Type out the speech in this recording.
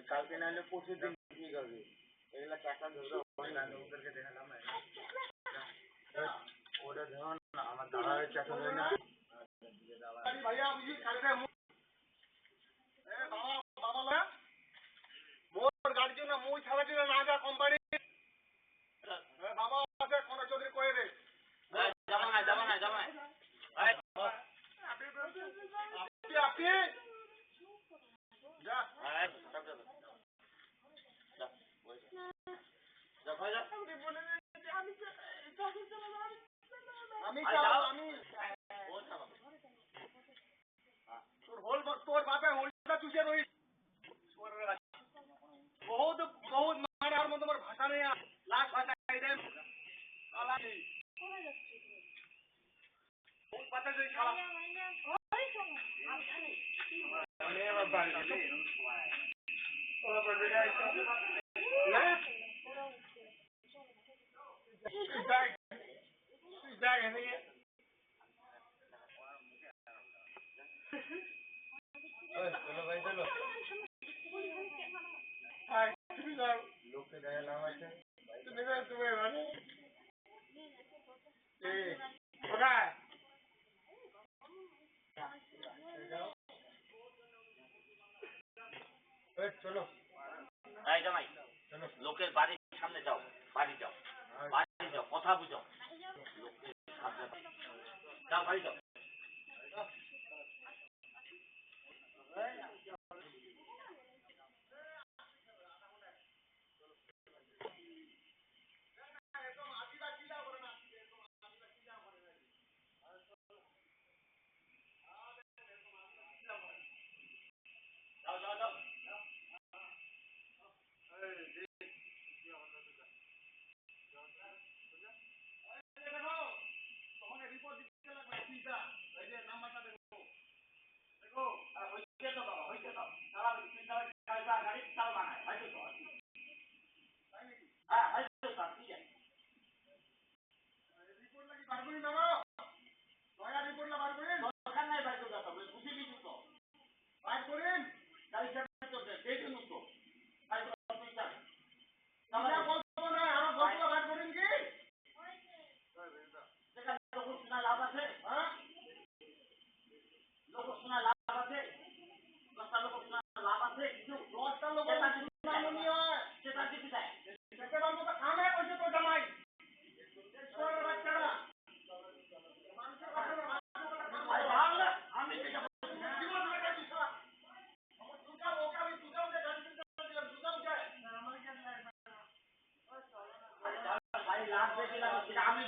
কালকে নাহলে পরশু দিন ঠিক হবে এগুলা ক্যাচাল ধরবে ওদেরকে দেখালাম ওটা ধরুন আমার দাদার ক্যাচাল হয় না ভাইয়া বুঝি কালকে মোর গাড়ির জন্য মুই ছাড়া দিলে না যা কোম্পানি বাবা আছে কোন চৌধুরী কয়ে দে যাবা না আপনি যা আমি তোর বাপে হোলটা চুষে রই বহুত মানে আর মতো আমার ভাষা নেই লাখ ভাষা পাতা যদি খাওয়া চলো ভাই চলো লোককে দেখা নাম আছে তুমি মানে চলো জামাই চলো লোকের বাড়ির সামনে যাও বাড়ি যাও কথা বুঝাও লোকের সামনে যাও বাড়ি যাও আমি